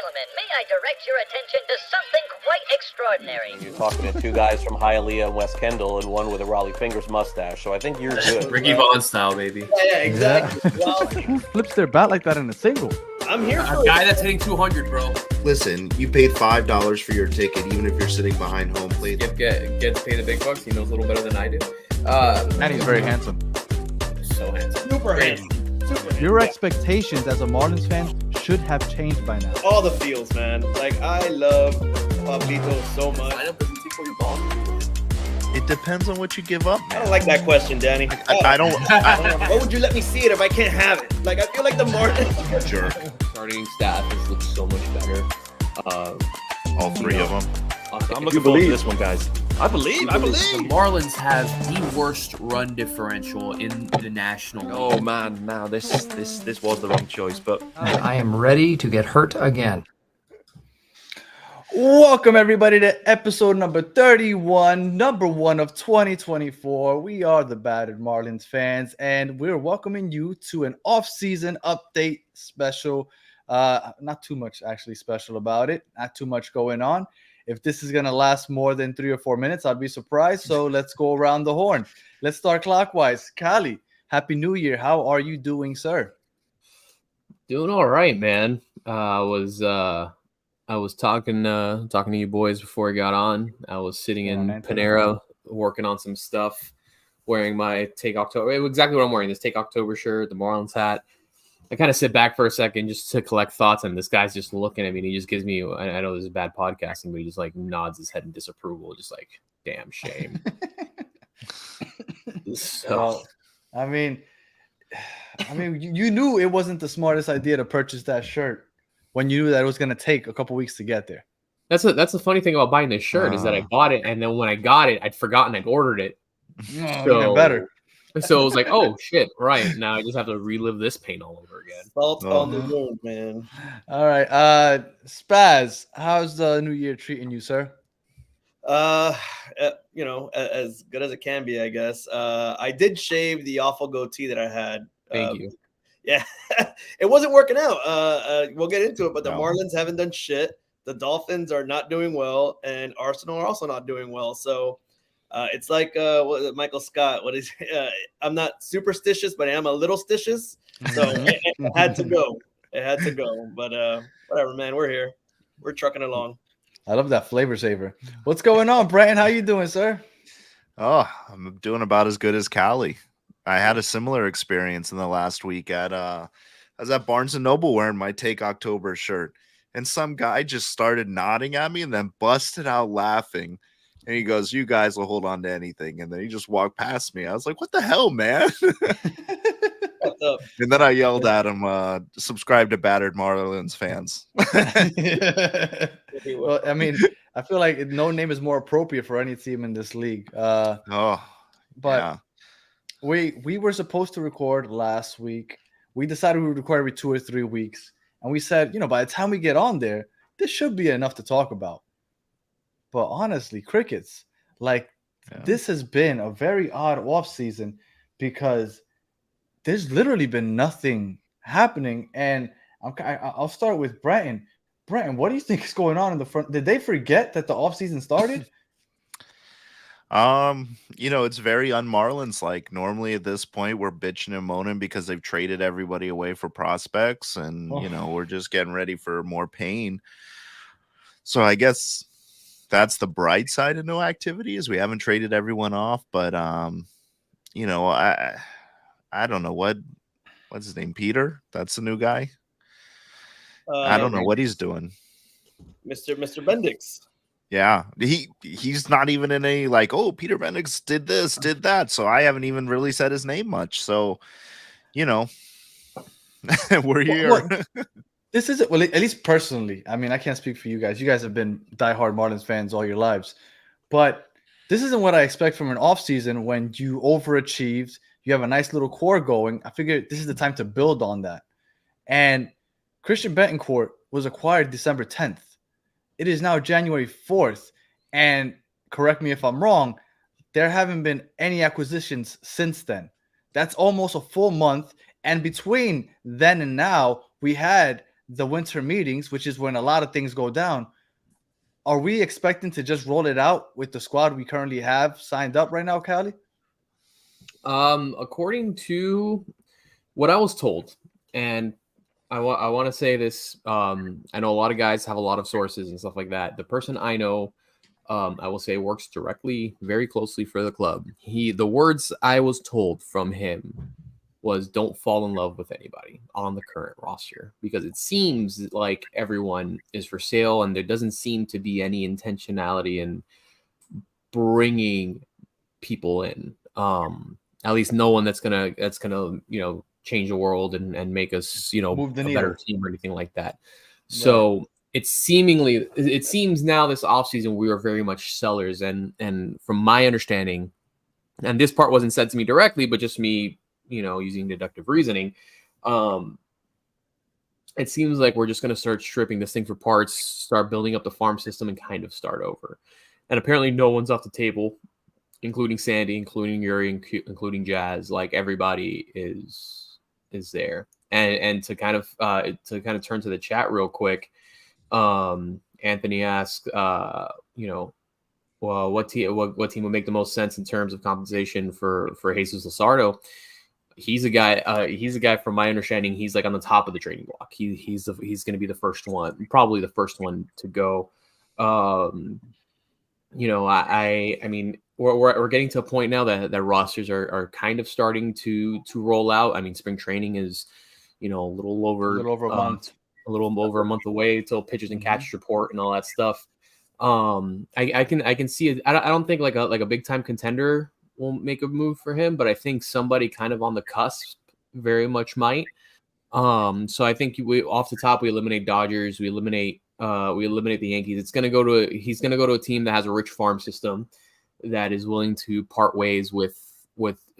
gentlemen, may I direct your attention to something quite extraordinary? You're talking to two guys from Hialeah and West Kendall, and one with a Raleigh Fingers mustache. So I think you're good. Ricky Vaughn style, baby. Yeah, exactly. Yeah. Well, Who flips their bat like that in a single? I'm here for A guy that's hitting 200, bro. Listen, you paid $5 for your ticket, even if you're sitting behind home plate. Skip gets paid the big bucks. He knows a little better than I do. And he's very handsome. So handsome. super Great. handsome. Super handsome. Your expectations as a Marlins fan should have changed by now. All the feels, man. Like, I love Pablito so much. Sign up with the for your ball. It depends on what you give up, I man. don't like that question, Danny. I don't. Why would you let me see it if I can't have it? Like, I feel like the Marlins. Jerk. Starting staff has looked so much better. All three of them. I'm looking forward to this one, guys. I believe. The Marlins have the worst run differential in the National League. Oh man, now this was the wrong choice, but I am ready to get hurt again. Welcome, everybody, to episode number 31, number one of 2024. We are the Battered Marlins fans, and we're welcoming you to an off-season update special. Not too much actually special about it. Not too much going on. If this is going to last more than 3 or 4 minutes, I'd be surprised. So let's go around the horn. Let's start clockwise. Kali, Happy New Year. How are you doing, sir? Doing all right, man. I was talking to you boys before I got on. I was sitting in Panera working on some stuff, wearing my Take October, exactly what I'm wearing, this Take October shirt, the Marlins hat. I kind of sit back for a second just to collect thoughts, and this guy's just looking at me, and he just gives me, I know this is bad podcasting, but he just like nods his head in disapproval, just like, damn shame. So, Well, I mean, you knew it wasn't the smartest idea to purchase that shirt when you knew that it was going to take a couple weeks to get there. that's the funny thing about buying this shirt is that I bought it, and then when I got it, I'd forgotten I'd ordered it. Even better. So it was like, oh shit, right. Now I just have to relive this pain all over again. Salt on the wound, man. All right. Spaz, how's the new year treating you, sir? You know, as good as it can be, I guess. I did shave the awful goatee that I had. Thank you. Yeah, it wasn't working out. We'll get into it, but the No. Marlins haven't done shit. The Dolphins are not doing well, and Arsenal are also not doing well. So it's like Michael Scott. What is? I'm not superstitious, but I am a little stitious. So it had to go. It had to go. But whatever, man. We're here. We're trucking along. I love that flavor saver. What's going on, Brian? How you doing, sir? Oh, I'm doing about as good as Cali. I had a similar experience in the last week I was at Barnes & Noble wearing my Take October shirt, and some guy just started nodding at me and then busted out laughing. And he goes, "You guys will hold on to anything." And then he just walked past me. I was like, "What the hell, man?" What's up? And then I yelled at him, "Subscribe to Battered Marlins fans." Well, I mean, I feel like no name is more appropriate for any team in this league. Oh, But yeah. we were supposed to record last week. We decided we would record every 2 or 3 weeks. And we said, by the time we get on there, this should be enough to talk about. But honestly, crickets, this has been a very odd offseason because there's literally been nothing happening. And I'll start with Brenton. Brenton, what do you think is going on in the front? Did they forget that the offseason started? It's very un-Marlins like. Normally at this point we're bitching and moaning because they've traded everybody away for prospects, and we're just getting ready for more pain. So I guess that's the bright side of no activity is we haven't traded everyone off, but I don't know what's his name, Peter? That's the new guy. I don't know what he's doing. Mr. Bendix. Yeah, he's not even in a Peter Bendix did this, did that. So I haven't even really said his name much. So, we're here. Well, this isn't, at least personally. I mean, I can't speak for you guys. You guys have been diehard Marlins fans all your lives. But this isn't what I expect from an offseason when you overachieved. You have a nice little core going. I figured this is the time to build on that. And Christian Betancourt was acquired December 10th. It is now January 4th, and correct me if I'm wrong, there haven't been any acquisitions since then. That's almost a full month, and between then and now, we had the winter meetings, which is when a lot of things go down. Are we expecting to just roll it out with the squad we currently have signed up right now, Cali? According to what I was told, and I want to say this. I know a lot of guys have a lot of sources and stuff like that. The person I know, I will say, works directly, very closely for the club. The words I was told from him was, "Don't fall in love with anybody on the current roster," because it seems like everyone is for sale, and there doesn't seem to be any intentionality in bringing people in. At least no one that's gonna change the world and make us Move the a needle. better team or anything like that. So it seems now this offseason we are very much sellers, and from my understanding, and this part wasn't said to me directly, but just me using deductive reasoning, it seems like we're just going to start stripping this thing for parts, start building up the farm system, and kind of start over. And apparently no one's off the table, including Sandy, including Yuri, including Jazz. Like, everybody is there. And to kind of turn to the chat real quick, Anthony asked, well, what team would make the most sense in terms of compensation for Jesus Luzardo? He's a guy from my understanding, he's like on the top of the trading block. He's going to be the first one, probably the first one to go. I mean, we're getting to a point now that rosters are kind of starting to roll out. I mean, spring training is, a little over a month. A little over a month away till pitchers and catchers report and all that stuff. I can see it. I don't think like a big time contender will make a move for him, but I think somebody kind of on the cusp very much might. So I think off the top we eliminate Dodgers, we eliminate the Yankees. He's gonna go to a team that has a rich farm system that is willing to part ways with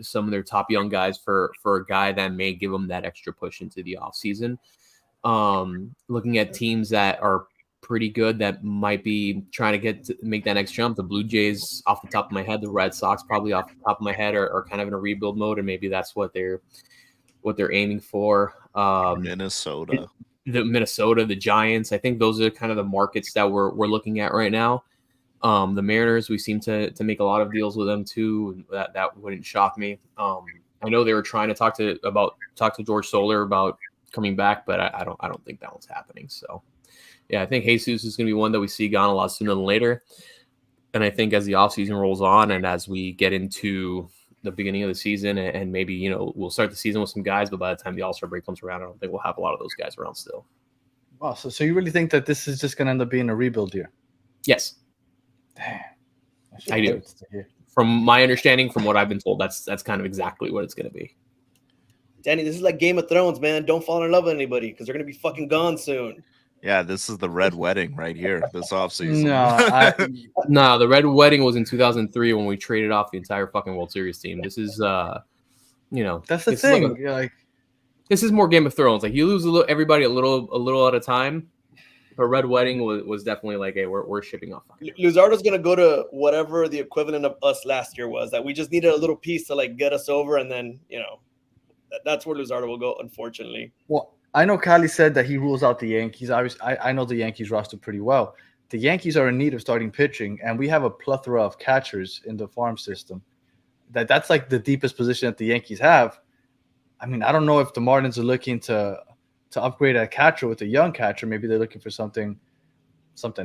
some of their top young guys for a guy that may give them that extra push into the offseason. Looking at teams that are pretty good that might be trying to make that next jump. The Blue Jays, off the top of my head, the Red Sox, probably off the top of my head, are kind of in a rebuild mode, and maybe that's what they're aiming for. Minnesota, the Giants. I think those are kind of the markets that we're looking at right now. The Mariners, we seem to make a lot of deals with them too. That wouldn't shock me. I know they were trying to talk to George Soler about coming back, but I don't think that one's happening. So. Yeah, I think Jesus is going to be one that we see gone a lot sooner than later. And I think as the offseason rolls on and as we get into the beginning of the season and maybe, we'll start the season with some guys, but by the time the All-Star break comes around, I don't think we'll have a lot of those guys around still. Wow, so you really think that this is just going to end up being a rebuild year? Yes. Damn. I do. From my understanding, from what I've been told, that's kind of exactly what it's going to be. Danny, this is like Game of Thrones, man. Don't fall in love with anybody because they're going to be fucking gone soon. Yeah, this is the red wedding right here this offseason. No, the red wedding was in 2003 when we traded off the entire fucking World Series team. This is, that's the thing. This is more Game of Thrones. Like, you lose everybody a little at a time. But red wedding was definitely like, hey, we're shipping off. Luzardo's gonna go to whatever the equivalent of us last year was. That we just needed a little piece to like get us over, and then that's where Luzardo will go. Unfortunately. Well, I know Cali said that he rules out the Yankees. I know the Yankees roster pretty well. The Yankees are in need of starting pitching, and we have a plethora of catchers in the farm system. That's like the deepest position that the Yankees have. I mean, I don't know if the Marlins are looking to upgrade a catcher with a young catcher. Maybe they're looking for something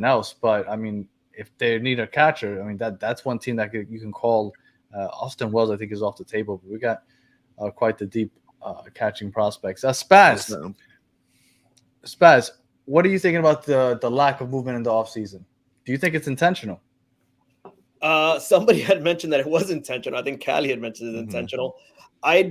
else. But I mean, if they need a catcher, I mean that's one team that you can call. Austin Wells, I think, is off the table. But we got quite the deep catching prospects. Spaz, what are you thinking about the lack of movement in the offseason? Do you think it's intentional? Somebody had mentioned that it was intentional. I think Cali had mentioned it's intentional. I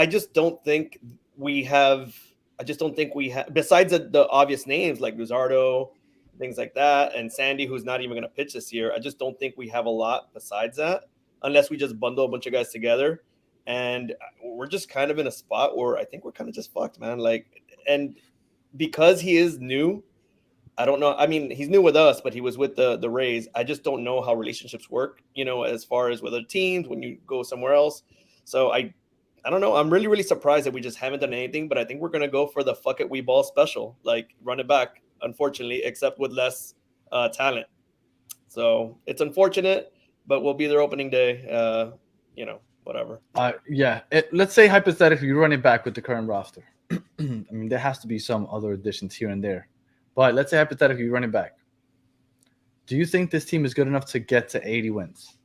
just don't think we have. Besides the obvious names like Luzardo, things like that, and Sandy, who's not even going to pitch this year, I just don't think we have a lot besides that, unless we just bundle a bunch of guys together. And we're just kind of in a spot where I think we're kind of just fucked, man. Like, and because he is new, I don't know. I mean, he's new with us, but he was with the Rays. I just don't know how relationships work, as far as with other teams when you go somewhere else. So I don't know. I'm really, really surprised that we just haven't done anything, but I think we're going to go for the fuck it, we ball special, like run it back, unfortunately, except with less talent. So it's unfortunate, but we'll be there opening day. Whatever. Yeah. Let's say hypothetically you run it back with the current roster. I mean, there has to be some other additions here and there. But let's say hypothetically you run it back. Do you think this team is good enough to get to 80 wins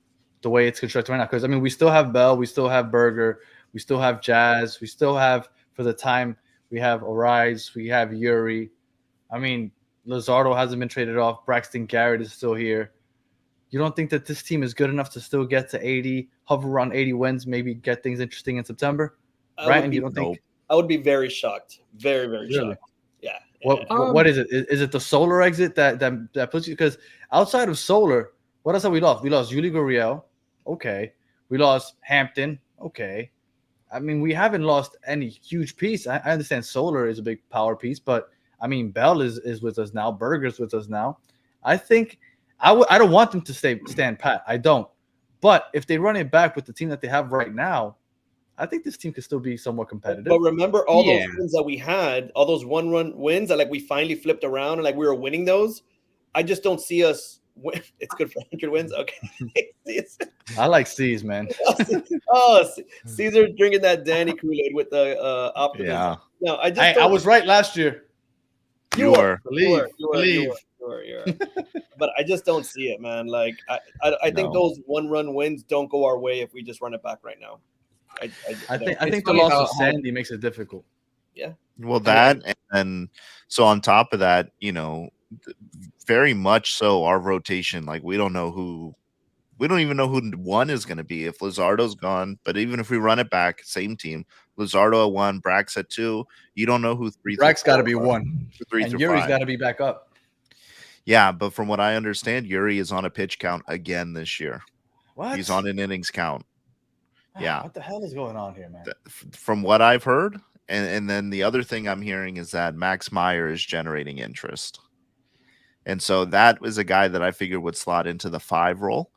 the way it's constructed right now? Because, I mean, we still have Bell, we still have Berger, we still have Jazz, we still have, for the time, we have Arise, we have Yuri. I mean, Luzardo hasn't been traded off. Braxton Garrett is still here. You don't think that this team is good enough to still get to 80, hover around 80 wins, maybe get things interesting in September? Right? And you don't think? I would be very shocked. Very, very Really? shocked. Yeah. What is it? Is it the Solar exit that puts you? Because outside of Solar, what else have we lost? We lost Yuli Gurriel. Okay. We lost Hampton. Okay. I mean, we haven't lost any huge piece. I understand Solar is a big power piece, but I mean, Bell is with us now. Berger's with us now. I think I don't want them to stand pat. I don't. But if they run it back with the team that they have right now, I think this team could still be somewhat competitive. But remember all those wins that we had, all those one-run wins that like we finally flipped around and like we were winning those. I just don't see us win. It's good for 100 wins. Okay. I like C's, man. Caesar drinking that Danny Kool-Aid with the optimism. Yeah. No, I was right last year. You were. Believe. But I just don't see it, man. Like I think those one-run wins don't go our way if we just run it back right now. I think the loss of Sandy makes it difficult. Yeah. Well, that and so on top of that, very much so our rotation, like we don't even know who one is going to be if Luzardo's gone. But even if we run it back, same team, Luzardo at 1, Brax at 2, you don't know who 3. Brax got to be 1, 3 and through Yuri's 5. got to be back up. Yeah, but from what I understand, Yuri is on a pitch count again this year. What? He's on an innings count. Yeah. What the hell is going on here, man? From what I've heard, and then the other thing I'm hearing is that Max Meyer is generating interest. And so that was a guy that I figured would slot into the 5 role.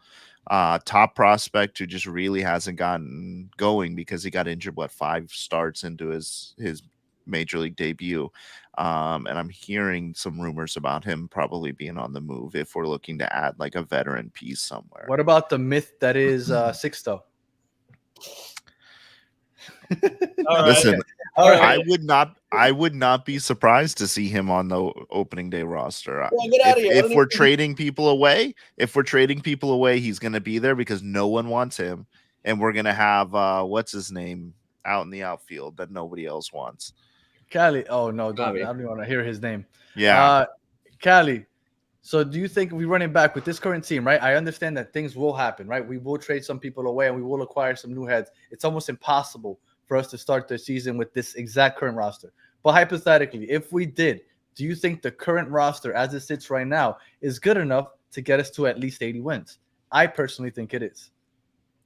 Top prospect who just really hasn't gotten going because he got injured, 5 starts into his major league debut. And I'm hearing some rumors about him probably being on the move if we're looking to add like a veteran piece somewhere. What about the myth that is Sixto? Listen, All right. I would not be surprised to see him on the opening day roster. Well, get out of here. If we're trading people away, he's going to be there because no one wants him, and we're going to have what's his name out in the outfield that nobody else wants. Cali. Oh no, I don't even want to hear his name. Yeah, Cali. So do you think we run it back with this current team, right? I understand that things will happen, right? We will trade some people away and we will acquire some new heads. It's almost impossible for us to start the season with this exact current roster. But hypothetically, if we did, do you think the current roster as it sits right now is good enough to get us to at least 80 wins? I personally think it is.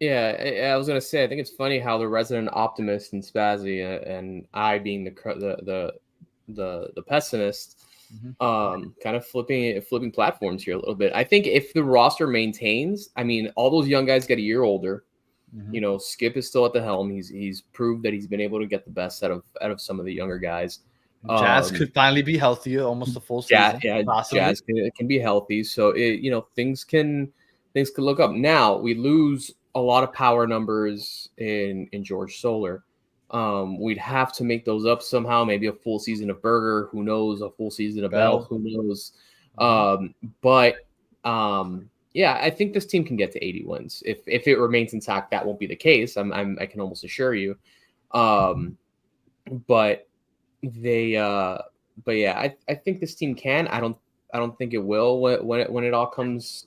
Yeah, I was gonna say I think it's funny how the resident optimist and Spazzy and I being the pessimist, kind of flipping platforms here a little bit. I think if the roster maintains, I mean, all those young guys get a year older. Skip is still at the helm. He's proved that he's been able to get the best out of some of the younger guys. Jazz could finally be healthier, almost a full season. Jazz can be healthy. So things can look up. Now we lose a lot of power numbers in George Solar. We'd have to make those up somehow. Maybe a full season of Berger. Who knows? A full season of Bell. Who knows? Yeah, I think this team can get to 80 wins. If it remains intact, that won't be the case. I can almost assure you. But yeah, I think this team can. I don't think it will when it all comes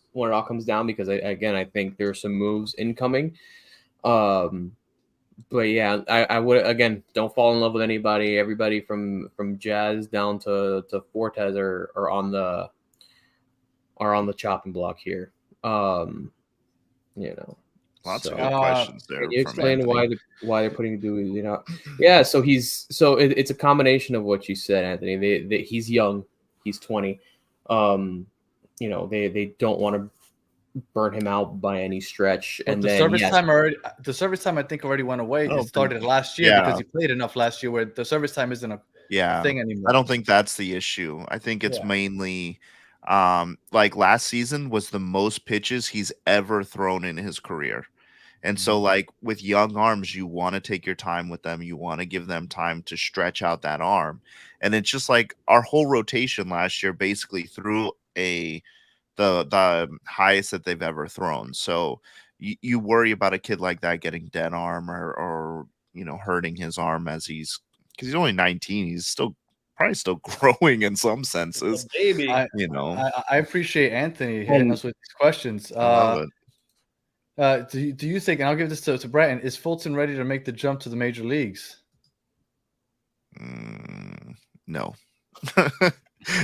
down because I think there's some moves incoming. But yeah, I would again don't fall in love with anybody. Everybody from Jazz down to Fortes are on the chopping block here. Lots of good questions there. Can you explain why they're putting Dewey? Yeah. So it's a combination of what you said, Anthony. He's young. He's 20. They don't want to burn him out by any stretch. But And the then service yes, time already, the service time I think already went away. I don't It started think- last year yeah. because he played enough last year where the service time isn't a Yeah, thing anymore. I don't think that's the issue. I think it's Yeah. mainly like last season was the most pitches he's ever thrown in his career. And so like with young arms, you want to take your time with them. You want to give them time to stretch out that arm. And it's just like our whole rotation last year basically threw the highest that they've ever thrown. So you worry about a kid like that getting dead arm or hurting his arm as because he's only 19. He's still probably still growing in some senses. Baby. I appreciate Anthony hitting us with these questions. I love it. Do you think, and I'll give this to Bratton, is Fulton ready to make the jump to the major leagues? No.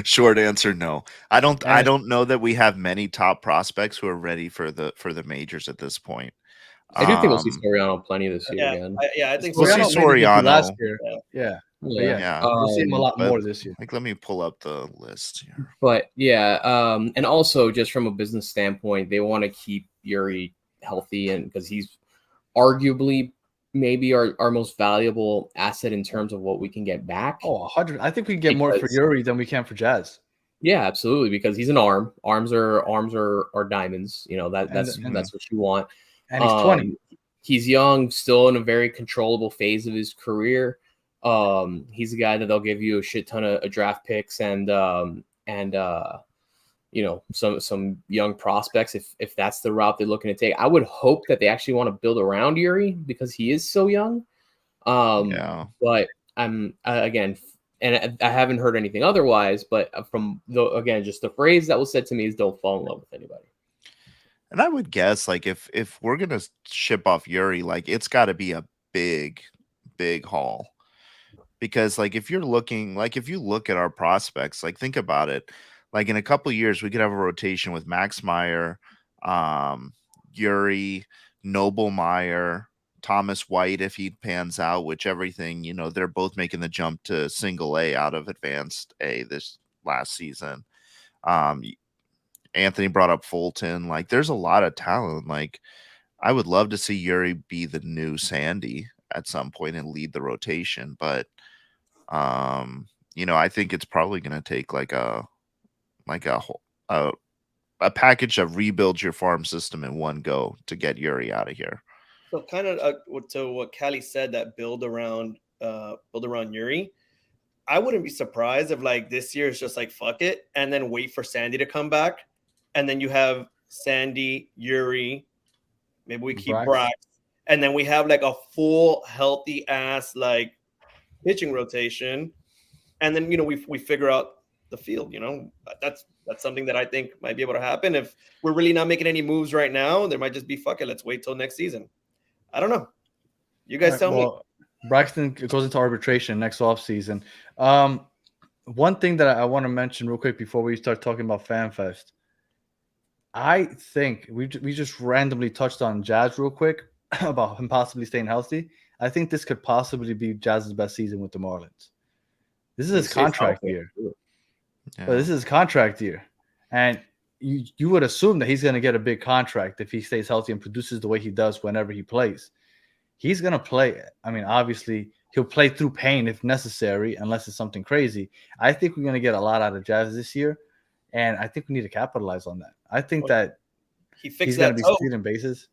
Short answer, no. I don't know that we have many top prospects who are ready for the majors at this point. I do think we'll see Soriano plenty this year again. I think We'll see Soriano last year. Yeah. Yeah. We'll see him a lot more this year. Like, let me pull up the list here. But yeah, and also just from a business standpoint, they want to keep Yuri healthy, and because he's arguably maybe our most valuable asset in terms of what we can get back. 100. I think we can get more for Yuri than we can for Jazz. Yeah, absolutely, because he's an arm. Arms are diamonds. That's what you want. And he's 20. He's young, still in a very controllable phase of his career. He's a guy that they'll give you a shit ton of draft picks and some young prospects if that's the route they're looking to take. I would hope that they actually want to build around Yuri because he is so young. But again, and I haven't heard anything otherwise, but just the phrase that was said to me is don't fall in love with anybody. And I would guess like if we're gonna ship off Yuri, like it's got to be a big haul, because like if you look at our prospects, like think about it, like in a couple of years we could have a rotation with Max Meyer, Yuri, Noble Meyer, Thomas White if he pans out, which everything they're both making the jump to single A out of advanced A this last season. Anthony brought up Fulton. Like, there's a lot of talent. Like, I would love to see Yuri be the new Sandy at some point and lead the rotation. But, I think it's probably going to take like a package of rebuild your farm system in one go to get Yuri out of here. So kind of to what Callie said, that build around Yuri. I wouldn't be surprised if like this year is just like fuck it and then wait for Sandy to come back. And then you have Sandy, Yuri, maybe we keep Brax, and then we have like a full healthy ass like pitching rotation, and then we figure out the field. That's something that I think might be able to happen if we're really not making any moves right now. There might just be fuck it, let's wait till next season. I don't know. You guys tell me. Braxton goes into arbitration next offseason. One thing that I want to mention real quick before we start talking about FanFest. I think we just randomly touched on Jazz real quick about him possibly staying healthy. I think this could possibly be Jazz's best season with the Marlins. This is his contract year. Yeah. But this is his contract year. And you would assume that he's going to get a big contract if he stays healthy and produces the way he does whenever he plays. He's going to play. I mean, obviously, he'll play through pain if necessary, unless it's something crazy. I think we're going to get a lot out of Jazz this year. And I think we need to capitalize on that. I think that he's going to be stealing bases.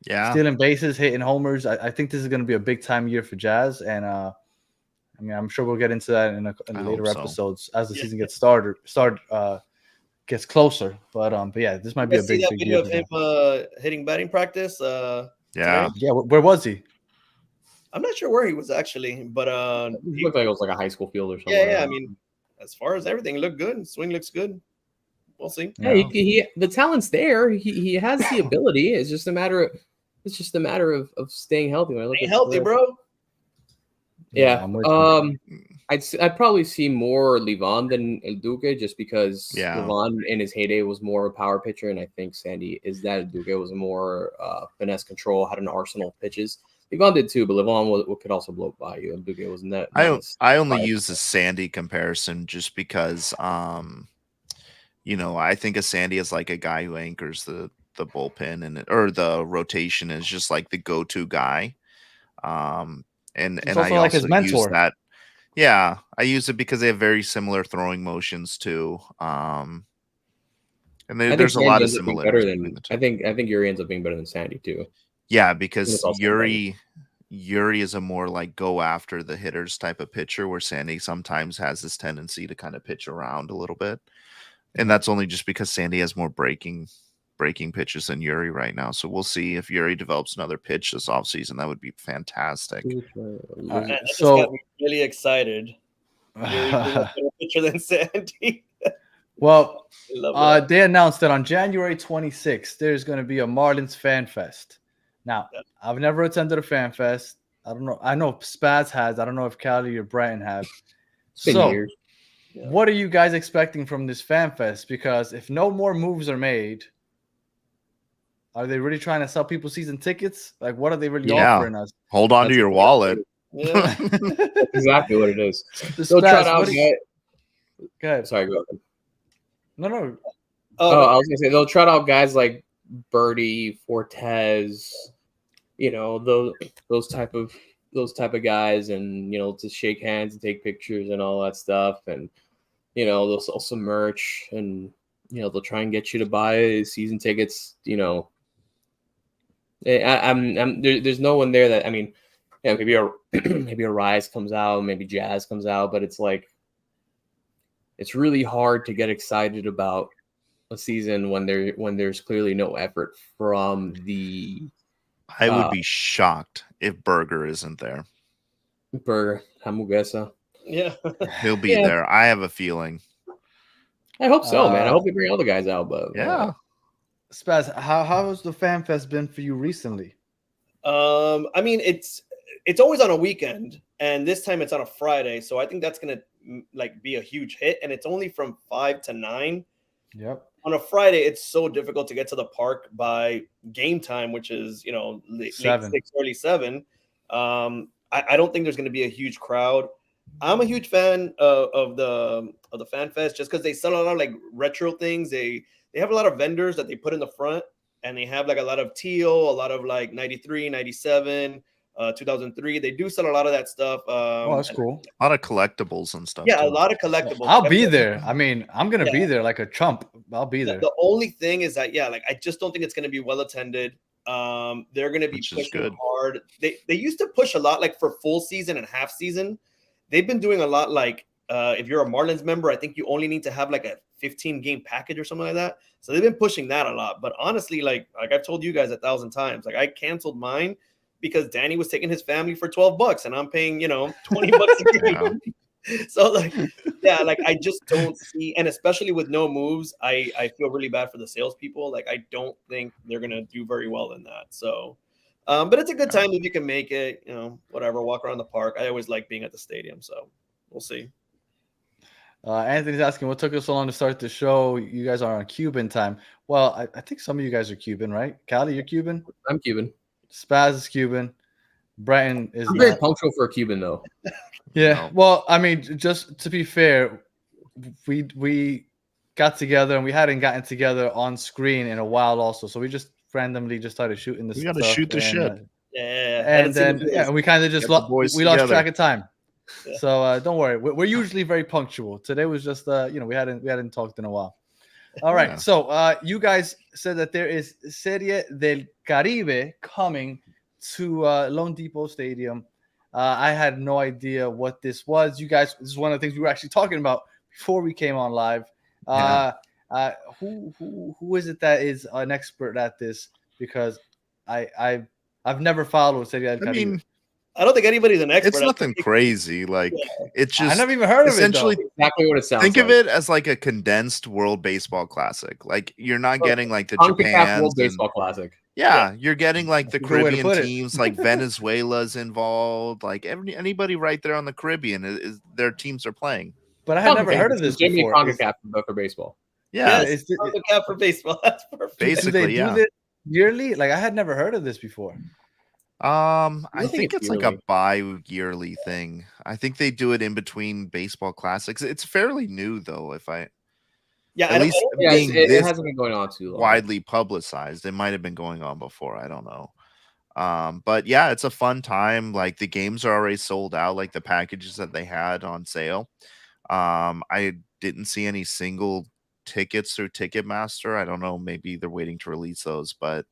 Yeah. Stealing bases, hitting homers. I think this is going to be a big-time year for Jazz. And, I'm sure we'll get into that in later episodes as the season gets gets closer. But yeah, this might be a big video year. Of him hitting batting practice. Yeah. Today? Yeah. Where was he? I'm not sure where he was actually, but he looked like it was like a high school field or something. Yeah. I mean, as far as everything, looked good. Swing looks good. We'll see. Yeah, the talent's there. He has the ability. It's just a matter of staying healthy. Stay healthy, bro. Yeah. I'd probably see more Livan than El Duque just because Livan in his heyday was more of a power pitcher, and I think Sandy is that. El Duque was more finesse control, had an arsenal of pitches. Livan did too, but Livan could also blow by you. El Duque wasn't that. I only use the Sandy comparison just because I think of Sandy as like a guy who anchors the bullpen or the rotation is just like the go-to guy. And He's I also like his also use mentor. that. Yeah, I use it because they have very similar throwing motions too. And I think there's a Sandy lot of ends up being better similarities between than the two. I think Yuri ends up being better than Sandy too. Yeah, When because it's all said and done. Yuri is a more like go after the hitters type of pitcher, where Sandy sometimes has this tendency to kind of pitch around a little bit. And that's only just because Sandy has more breaking pitches than Yuri right now. So we'll see if Yuri develops another pitch this offseason. That would be fantastic. That just So- got me really excited. Yuri being a better pitcher than Sandy. Well, I love that. they announced that on January 26th, there's going to be a Marlins Fan Fest. Now, Yeah. I've never attended a Fan Fest. I don't know. I know Spaz has. I don't know if Callie or Brian have. It's been So, years. Yeah. what are you guys expecting from this Fan Fest? Because if no more moves are made, are they really trying to sell people season tickets? Like, what are they really Yeah. offering us? Hold on to That's your exactly wallet. Yeah. That's exactly what it is. So They'll try Spaz, out what do you- guys. Go ahead. Sorry, go ahead. No. Oh, no. I was gonna say they'll trot out guys like Birdie, Fortes, those type of guys, and to shake hands and take pictures and all that stuff, and they'll sell some merch, and they'll try and get you to buy season tickets. There's no one there that maybe maybe a Rise comes out, maybe Jazz comes out, but it's like it's really hard to get excited about a season when there's clearly no effort from the I would be shocked if Berger isn't there. Burger Hamburguesa. Yeah. He'll be Yeah. there. I have a feeling. I hope so, man. I hope they bring all the guys out, but Yeah. Spaz, how has the Fan Fest been for you recently? I mean, it's always on a weekend, and this time it's on a Friday, so I think that's gonna be a huge hit. And it's only from 5 to 9. Yep. On a Friday, it's so difficult to get to the park by game time, which is late 7. 6, early 7. I don't think there's going to be a huge crowd. I'm a huge fan of the Fan Fest just because they sell a lot of like retro things. They have a lot of vendors that they put in the front, and they have like a lot of teal, a lot of like 93, 97, 2003. They do sell a lot of that stuff. Oh, that's cool. A lot of collectibles and stuff. Yeah, too. a lot of collectibles. I'll be there. I mean, I'm gonna Yeah. be there like a chump. I'll be there. The only thing is that I just don't think it's going to be well attended. They're going to be Which is pushing good. hard. They used to push a lot like for full season and half season. They've been doing a lot like if you're a Marlins member, I think you only need to have like a 15 game package or something like that. So they've been pushing that a lot. But honestly, like I've told you guys 1,000 times, like I canceled mine because Danny was taking his family for $12 and I'm paying, $20 a game. So I just don't see, and especially with no moves, I feel really bad for the salespeople. Like I don't think they're gonna do very well in that. So, but it's a good time if you can make it. Whatever, walk around the park. I always like being at the stadium, so we'll see. Anthony's asking what took us so long to start the show. You guys are on Cuban time. Well, I think some of you guys are Cuban, right? Callie, you're Cuban. I'm Cuban. Spaz is Cuban. Bretton is I'm very not. punctual for a Cuban, though. Yeah. No. Well, I mean, just to be fair, we got together and we hadn't gotten together on screen in a while also. So we just randomly just started shooting this We gotta stuff. shoot the shit. Yeah, And then we kind of just Get the boys we lost together. track of time. Yeah. So don't worry. We're usually very punctual. Today was just we hadn't talked in a while. All right. Yeah. So you guys said that there is Serie del Caribe coming to Lone Depot Stadium. I had no idea what this was. You guys, this is one of the things we were actually talking about before we came on live. Who is it that is an expert at this? Because I've never followed Serie del Caribe. I mean, I don't think anybody's an expert. it's nothing crazy. Like it's I just never even heard of it. essentially Though. Exactly what it sounds think like. of it as like a condensed World Baseball Classic. Like you're not getting like the CONCACAF Japan. World Baseball Classic. Yeah, you're getting like the That's a good way to Caribbean put it. teams, like Venezuela's involved. Like anybody right there on the Caribbean is their teams are playing. But I had never CONCACAF. heard of this Jimmy before. CONCACAF for baseball. Yeah, Yes, is it- the cap for baseball. That's perfect. Do basically, they do yeah. this yearly? Like I had never heard of this before. I think think it's it's like a bi-yearly thing. I think they do it in between baseball classics. It's fairly new though. Yeah, At least Yeah, being it this hasn't been going on too long. widely publicized. It might have been going on before. I don't know. But yeah, it's a fun time. Like the games are already sold out, like the packages that they had on sale. I didn't see any single tickets through Ticketmaster. I don't know, maybe they're waiting to release those, but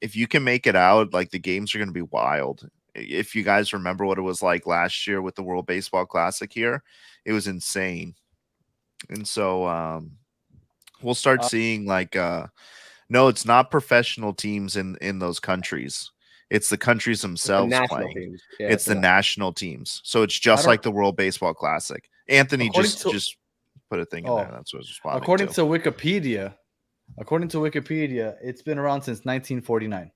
if you can make it out, like the games are going to be wild. If you guys remember what it was like last year with the World Baseball Classic here, it was insane. And so we'll start seeing like no, it's not professional teams in those countries. It's the countries The themselves national playing. teams. Yeah, It's the national teams. So it's I just don't- like the World Baseball Classic. Anthony According just to- just put a thing in there. That's what I was responding According to. to Wikipedia, it's been around since 1949.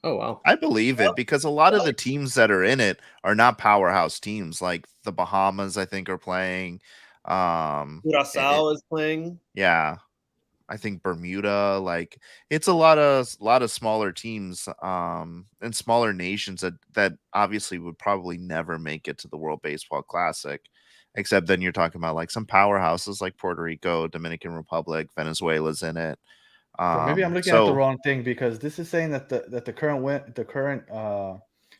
Oh wow. I believe it because a lot of the teams that are in it are not powerhouse teams. Like the Bahamas, I think, are playing. Curaçao is playing. Yeah, I think Bermuda. Like it's a lot of smaller teams, and smaller nations that obviously would probably never make it to the World Baseball Classic. Except then you're talking about like some powerhouses like Puerto Rico, Dominican Republic, Venezuela's in it. But maybe I'm looking at the wrong thing because this is saying that the current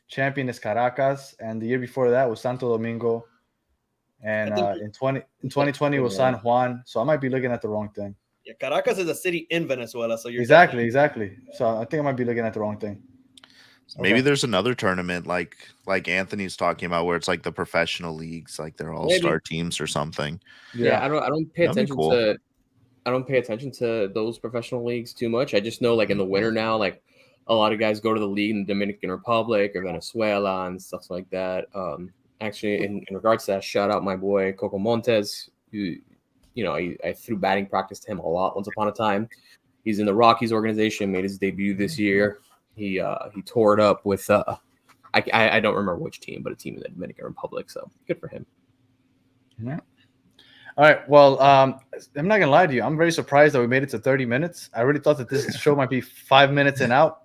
champion is Caracas, and the year before that was Santo Domingo, and in 2020 was San Juan. So I might be looking at the wrong thing. Yeah, Caracas is a city in Venezuela, so you're Exactly. So I think I might be looking at the wrong thing. Maybe there's another tournament like Anthony's talking about where it's like the professional leagues, like they're all star teams or something. Yeah, I don't pay That'd be attention cool. to I don't pay attention to those professional leagues too much. I just know like in the winter now, like a lot of guys go to the league in the Dominican Republic or Venezuela and stuff like that. Actually, in regards to that, shout out my boy Coco Montes, who, you know, I threw batting practice to him a lot once upon a time. He's in the Rockies organization, made his debut this year. He tore it up with I don't remember which team, but a team in the Dominican Republic. So good for him. Yeah. All right. Well, I'm not gonna lie to you. I'm very surprised that we made it to 30 minutes. I really thought that this show might be 5 minutes and out,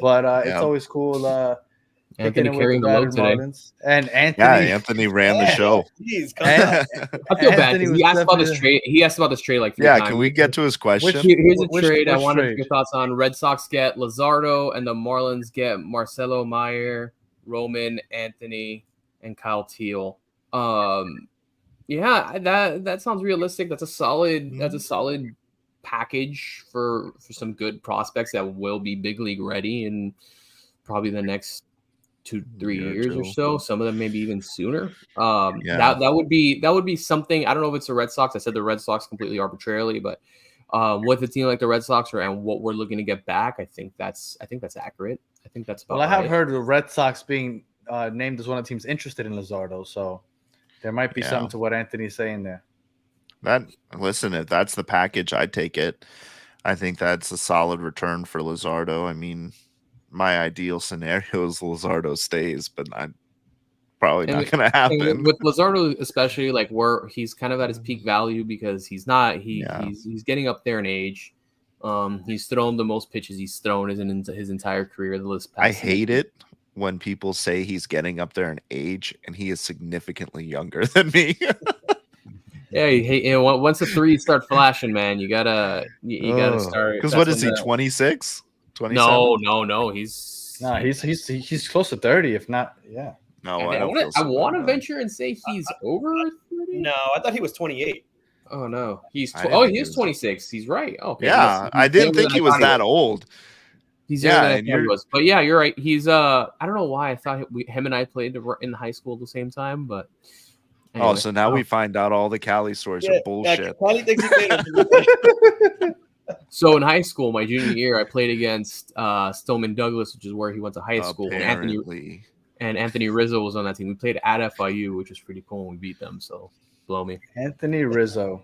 but it's always cool. Anthony carrying the load today. Marlins. And Anthony. Yeah, Anthony ran the show. Geez, I feel bad because he asked about this trade. He asked about this trade like 3 times. Can we get to his question? Here's a trade. I which wanted trade? your thoughts on. Red Sox get Luzardo, and the Marlins get Marcelo Meyer, Roman, Anthony, and Kyle Teal. Yeah, that sounds realistic. That's a solid package for some good prospects that will be big league ready in probably the next 2-3 years or so. Some of them maybe even sooner. That would be something. I don't know if it's the Red Sox. I said the Red Sox completely arbitrarily, but with a team like the Red Sox and what we're looking to get back, I think that's accurate. I think that's about I have right. heard the Red Sox being named as one of the teams interested in Luzardo, so there might be something to what Anthony's saying there. Listen, if that's the package, I'd take it. I think that's a solid return for Luzardo. I mean, my ideal scenario is Luzardo stays, but I'm probably not going to happen. With Luzardo, especially like where he's kind of at his peak value because he's getting up there in age. He's thrown the most pitches he's thrown in his entire career. I hate it when people say he's getting up there in age and he is significantly younger than me. Yeah, once the threes start flashing, man, you gotta start. Because what is he? 26? 27? No. He's close to 30, if not. Yeah. No, I want to venture and say he's over 30. No, I thought he was 28. Oh no, he is 26. He's right. Okay. Yeah, I didn't think he was that old. He's younger than he was. But yeah, you're right. He's I don't know why I thought him and I played in high school at the same time, but. Anyway. Oh, so now we find out all the Cali stories are bullshit. Cali thinks he played So in high school, my junior year, I played against Stillman Douglas, which is where he went to high school. And Anthony Rizzo was on that team. We played at FIU, which was pretty cool. And we beat them, so blow me. Anthony Rizzo.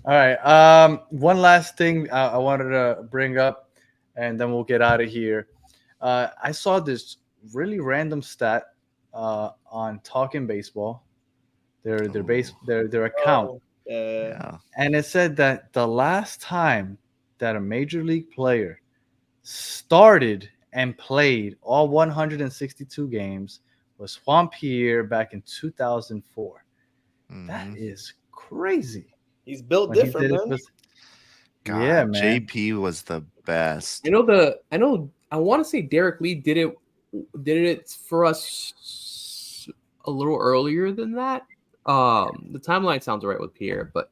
All right. One last thing I wanted to bring up, and then we'll get out of here. I saw this really random stat on Talking Baseball, their account, and it said that the last time that a major league player started and played all 162 games was Juan Pierre back in 2004. That is crazy. He's built When he different, did it, man. God, yeah, man. JP was the best. I want to say Derek Lee did it for us a little earlier than that. The timeline sounds right with Pierre, but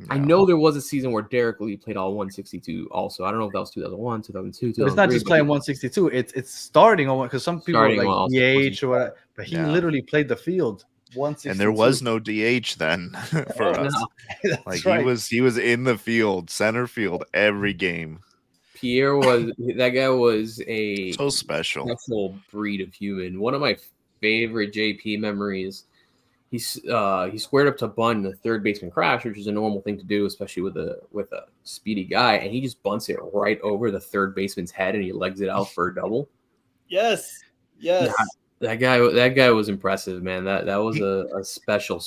I know there was a season where Derek Lee played all 162 also. I don't know if that was 2001, 2002, But it's not just playing 162. It's starting on, because some people are like DH or whatever, but he literally played the field 162. And there was no DH then for us. No. Like right. he was in the field, center field every game. Pierre that guy was a so special breed of human. One of my favorite JP memories. He squared up to bunt the third baseman crash, which is a normal thing to do, especially with a speedy guy, and he just bunts it right over the third baseman's head and he legs it out for a double. Yes. Yeah, that guy was impressive, man. That was a special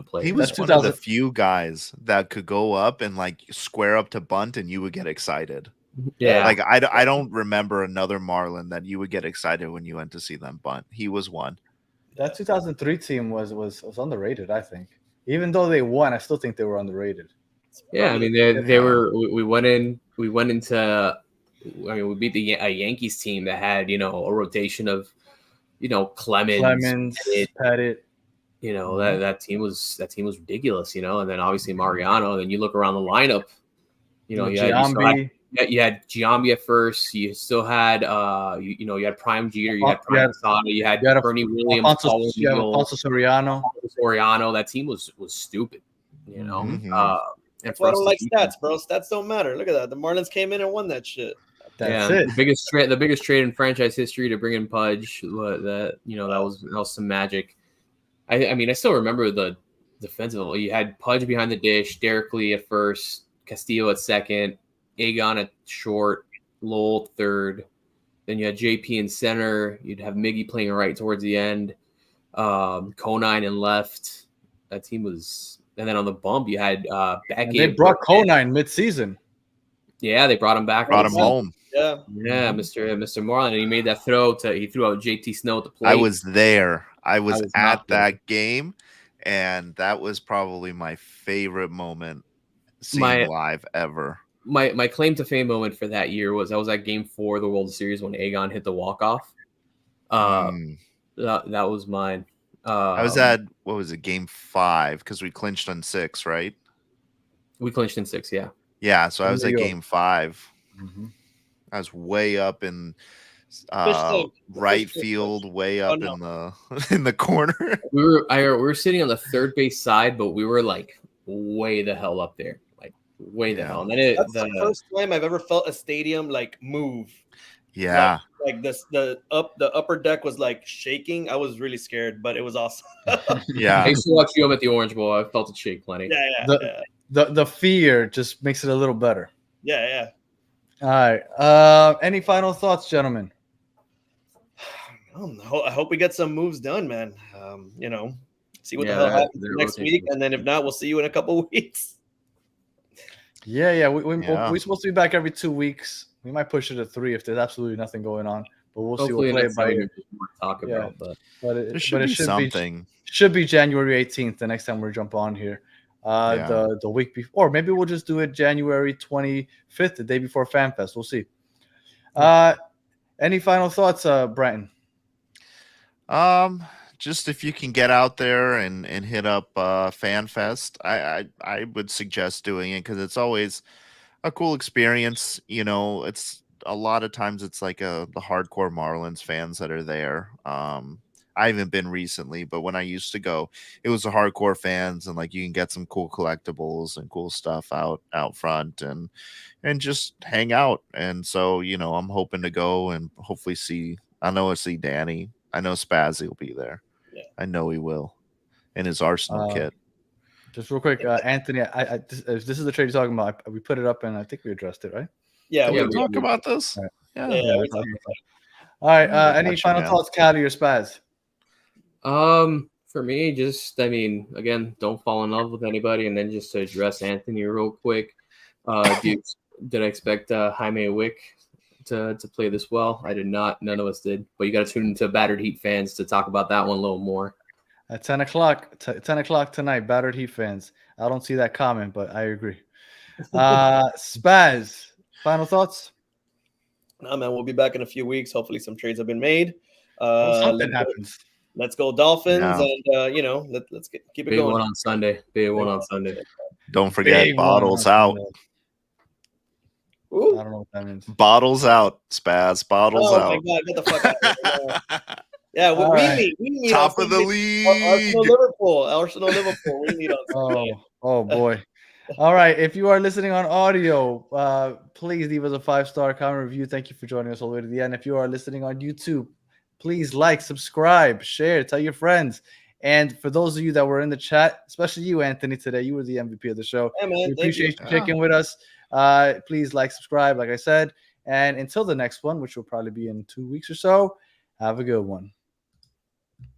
play. He was one of the few guys that could go up and like square up to bunt and you would get excited. Yeah. Like I don't remember another Marlin that you would get excited when you went to see them bunt. He was one. That 2003 team was underrated, I think. Even though they won, I still think they were underrated. Yeah, I mean they were. We went into. I mean, we beat a Yankees team that had a rotation of, Clemens, Pettit. That team was ridiculous. And then obviously Mariano. Then you look around the lineup. You had Giambi at first. You still had you had Prime Jeter, you had Prime Casada, you had Bernie Williams, Alfonso Soriano. That team was stupid, That's why I don't like stats, bro. Stats don't matter. Look at that. The Marlins came in and won that shit. That's it. The biggest trade in franchise history to bring in Pudge. That was some magic. I mean, I still remember the defensive. You had Pudge behind the dish, Derek Lee at first, Castillo at second, Agon at short, Lowell third. Then you had JP in center. You'd have Miggy playing right towards the end. Conine in left. That team was. And then on the bump, you had Beckett. They brought Conine mid-season. Yeah, they brought him back. Brought him home. Yeah, Mr. Marlin, and he made that throw he threw out JT Snow at the plate. I was there. I was at that game, and that was probably my favorite moment seeing live ever. My claim to fame moment for that year was I was at Game 4 of the World Series when Agon hit the walk-off. That was mine. I was at, what was it, Game 5, because we clinched on 6, right? We clinched in 6, yeah. Yeah, so I was at Game 5. Mm-hmm. I was way up in right field, way up in the corner. We were sitting on the third base side, but we were like way the hell up there, like way the hell. And then that's the first time I've ever felt a stadium like move. Yeah, like this, the upper deck was like shaking. I was really scared, but it was awesome. Yeah, I used to watch you up at the Orange Bowl. I felt it shake plenty. The fear just makes it a little better. Yeah. All right. Any final thoughts, gentlemen? I hope we get some moves done, man. See what the hell happens next week, and then if not, we'll see you in a couple of weeks. Yeah. We're supposed to be back every 2 weeks. We might push it to 3 if there's absolutely nothing going on, but we'll see. We'll play it by ear. Talk about, but it should be something. Should be January 18th the next time we jump on here. The week before, or maybe we'll just do it January 25th, the day before FanFest. We'll see. Any final thoughts, Brenton? Just if you can get out there and hit up FanFest, I would suggest doing it because it's always a cool experience. It's a lot of times it's like the hardcore Marlins fans that are there. I haven't been recently, but when I used to go, it was the hardcore fans, and like you can get some cool collectibles and cool stuff out front and just hang out. And so, I'm hoping to go and hopefully see Danny. I know Spazzy will be there. Yeah. I know he will in his Arsenal kit. Just real quick, Anthony, this is the trade you're talking about. We put it up and I think we addressed it, right? Yeah, we talk about this. Right. Yeah. All right. Any final thoughts, Callie or Spaz? For me, again, don't fall in love with anybody, and then just to address Anthony real quick. Did I expect Jaime Wick to play this well? I did not. None of us did. But you got to tune into Battered Heat fans to talk about that one a little more. At 10 o'clock, 10 o'clock tonight, Battered Heat fans. I don't see that comment, but I agree. Spaz, final thoughts? No, man, we'll be back in a few weeks. Hopefully some trades have been made. Something happens. Let's go Dolphins, Yeah. and let's keep it Big going. one on Sunday. Big one on Sunday. Don't forget Big one bottles on out. Sunday. Ooh. I don't know what that means. Bottles out, Spaz. Bottles Oh out. my God, get the fuck out of here. Yeah, we meet Top on of the Sunday. league. Arsenal Liverpool. We meet on Sunday. Oh boy. All right. If you are listening on audio, please leave us a 5-star comment review. Thank you for joining us all the way to the end. If you are listening on YouTube, please like, subscribe, share, tell your friends. And for those of you that were in the chat, especially you, Anthony, today, you were the MVP of the show. Yeah, man, We thank appreciate you. you checking with us. Please like, subscribe, like I said. And until the next one, which will probably be in 2 weeks or so, have a good one.